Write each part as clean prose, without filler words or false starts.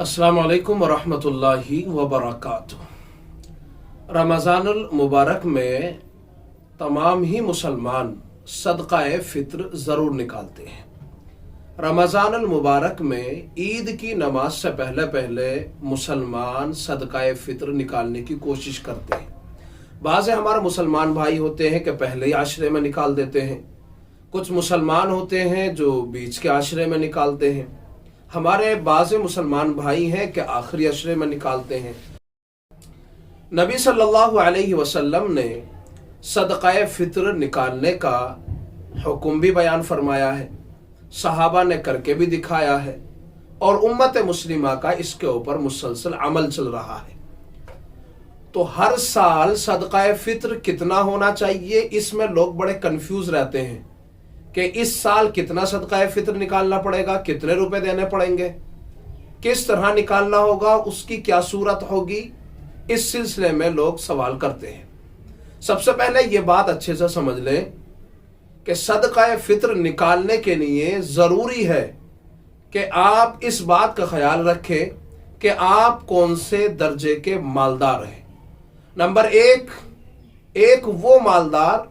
अस्सलामु अलैकुम वरहमतुल्लाहि वबरकातुह। रमज़ानुल मुबारक में तमाम ही मुसलमान सदक़ाए फ़ित्र ज़रूर निकालते हैं। रमज़ानुल मुबारक में ईद की नमाज से पहले पहले मुसलमान सदक़ाए फ़ित्र निकालने की कोशिश करते हैं। बाज़ हमारे मुसलमान भाई होते हैं कि पहले ही आशरे में निकाल देते हैं, कुछ मुसलमान होते हैं जो बीच के आशरे में निकालते हैं। हमारे बाज़ मुसलमान भाई हैं कि आखिरी अशरे में निकालते हैं। नबी सल्लल्लाहु अलैहि वसल्लम ने सदक़ाए फ़ित्र निकालने का हुक्म भी बयान फरमाया है, सहाबा ने करके भी दिखाया है और उम्मत मुस्लिमा का इसके ऊपर मुसलसल अमल चल रहा है। तो हर साल सदक़ाए फ़ित्र कितना होना चाहिए, इसमें लोग बड़े कंफ्यूज रहते हैं कि इस साल कितना सदक़ाए फ़ित्र निकालना पड़ेगा, कितने रुपए देने पड़ेंगे, किस तरह निकालना होगा, उसकी क्या सूरत होगी। इस सिलसिले में लोग सवाल करते हैं। सबसे पहले ये बात अच्छे से समझ लें कि सदक़ाए फ़ित्र निकालने के लिए ज़रूरी है कि आप इस बात का ख्याल रखें कि आप कौन से दर्जे के मालदार हैं। नंबर एक वो मालदार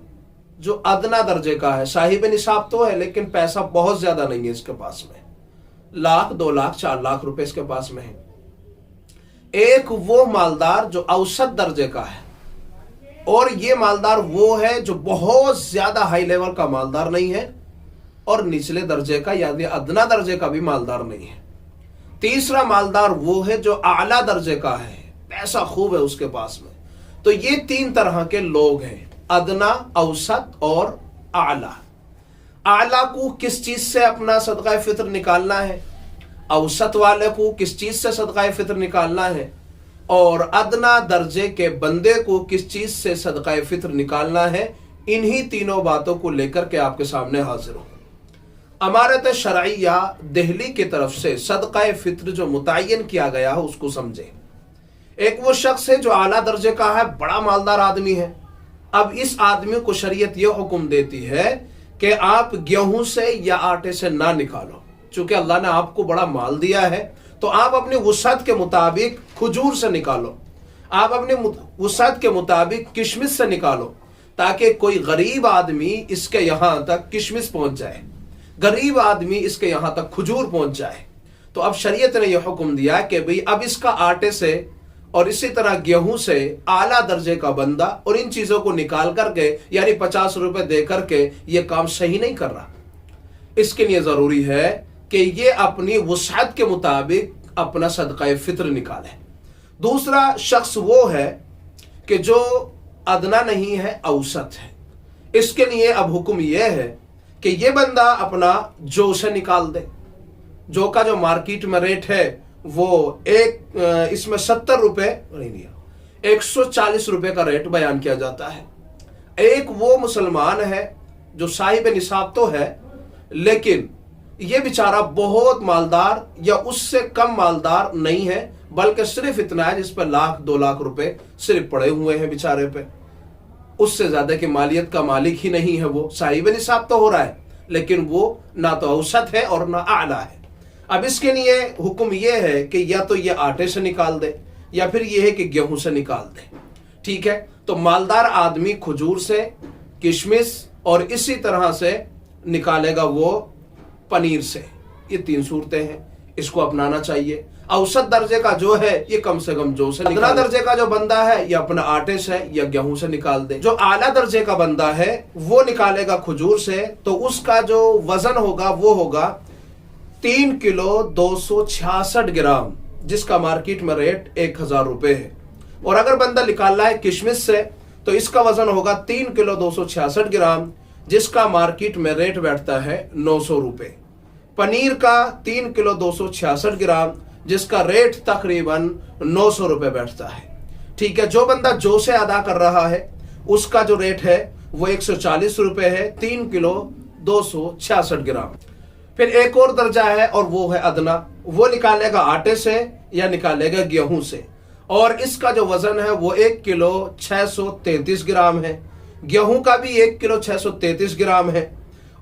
जो अदना दर्जे का है, साहिब निसाब तो है लेकिन पैसा बहुत ज्यादा नहीं है इसके पास में, 1,00,000, 2,00,000, 4,00,000 रुपए इसके पास में है। एक वो मालदार जो औसत दर्जे का है, और ये मालदार वो है जो बहुत ज्यादा हाई लेवल का मालदार नहीं है और निचले दर्जे का यानी अदना दर्जे का भी मालदार नहीं है। तीसरा मालदार वो है जो आला दर्जे का है, पैसा खूब है उसके पास में। तो ये 3 तरह के लोग हैं, अदना, औसत और आला। आला को किस चीज से अपना सदक़ाए फ़ित्र निकालना है, औसत वाले को किस चीज से सदक़ाए फ़ित्र निकालना है, और अदना दर्जे के बंदे को किस चीज से सदक़ाए फ़ित्र निकालना है। इन्हीं तीनों बातों को लेकर के आपके सामने हाजिर हूं। अमारत शरइया दिल्ली की तरफ से सदक़ाए फ़ित्र जो मुतय्यन किया गया है उसको समझे। एक वो शख्स है जो आला दर्जे का है, बड़ा मालदार आदमी है। अब इस आदमी को शरीयत यह हुक्म देती है कि आप गेहूं से या आटे से ना निकालो, चूंकि अल्लाह ने आपको बड़ा माल दिया है तो आप अपने वुसअत के मुताबिक खजूर से निकालो, आप अपने वुसअत के मुताबिक किशमिश से निकालो, ताकि कोई गरीब आदमी इसके यहां तक किशमिश पहुंच जाए, गरीब आदमी इसके यहां तक खजूर पहुंच जाए। तो अब शरीयत ने यह हुक्म दिया कि भाई अब इसका आटे से और इसी तरह गेहूं से आला दर्जे का बंदा और इन चीजों को निकाल करके यानी 50 रुपए दे करके ये काम सही नहीं कर रहा। इसके लिए जरूरी है कि ये अपनी वुसअत के मुताबिक अपना सदक़ाए फ़ित्र निकाले। दूसरा शख्स वो है कि जो अदना नहीं है, औसत है। इसके लिए अब हुक्म यह है कि ये बंदा अपना जो से निकाल दे। जो का जो मार्केट में रेट है वो इसमें 70 रुपए नहीं दिया, 140 रुपए का रेट बयान किया जाता है। एक वो मुसलमान है जो साहिब निसाब तो है लेकिन ये बेचारा बहुत मालदार या उससे कम मालदार नहीं है, बल्कि सिर्फ इतना है जिस पर 1,00,000, 2,00,000 रुपए सिर्फ पड़े हुए हैं बेचारे पे। उससे ज्यादा की मालियत का मालिक ही नहीं है, वो साहिब निसाब तो हो रहा है लेकिन वो ना तो औसत है और ना आला है। अब इसके लिए हुक्म यह है कि या तो ये आटे से निकाल दे या फिर यह है कि गेहूं से निकाल दे। ठीक है, तो मालदार आदमी खजूर से, किशमिश और इसी तरह से निकालेगा वो पनीर से। ये 3 सूरतें हैं, इसको अपनाना चाहिए। औसत दर्जे का जो है ये कम से कम जो से निकाल, अदना दर्जे का जो बंदा है ये अपना आटे से या गेहूं से निकाल दे। जो आला दर्जे का बंदा है वो निकालेगा खजूर से, तो उसका जो वजन होगा वो होगा 3 किलो 266 ग्राम, जिसका मार्केट में रेट 1,000 रुपए है। और अगर बंदा निकालना है किशमिश से तो इसका वजन होगा 3 किलो 266 ग्राम, जिसका मार्केट में रेट बैठता है 900 रुपए। पनीर का 3 किलो 266 ग्राम, जिसका रेट तकरीबन 900 रुपए बैठता है। ठीक है, जो बंदा जो से अदा कर रहा है उसका जो रेट है वो 140 रुपए है, 3 किलो 266 ग्राम। फिर एक और दर्जा है और वो है अदना, वो निकालेगा आटे से या निकालेगा गेहूं से, और इसका जो वजन है वो 1 किलो 633 ग्राम है। गेहूं का भी 1 किलो 633 ग्राम है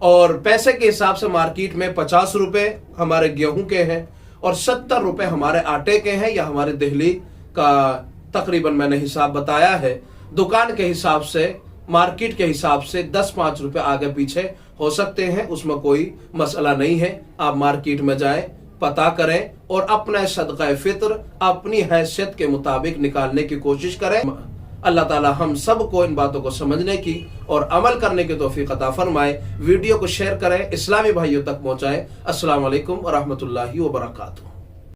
और पैसे के हिसाब से मार्केट में 50 रुपए हमारे गेहूं के हैं اور 70 रुपए हमारे आटे के हैं, या हमारे दिल्ली का तकरीबन मैंने हिसाब बताया है, दुकान के हिसाब से, मार्केट के हिसाब से 10-5 रुपए आगे पीछे हो सकते हैं, उसमें कोई मसला नहीं है। आप मार्केट में जाएं, पता करें और अपना सदका फित्र अपनी हैसियत के मुताबिक निकालने की कोशिश करें। अल्लाह ताला हम सब को इन बातों को समझने की और अमल करने की तौफीक अता फरमाए। वीडियो को शेयर करें, इस्लामी भाइयों तक पहुंचाएं। अस्सलाम वालेकुम व रहमतुल्लाहि व बरकातुहू।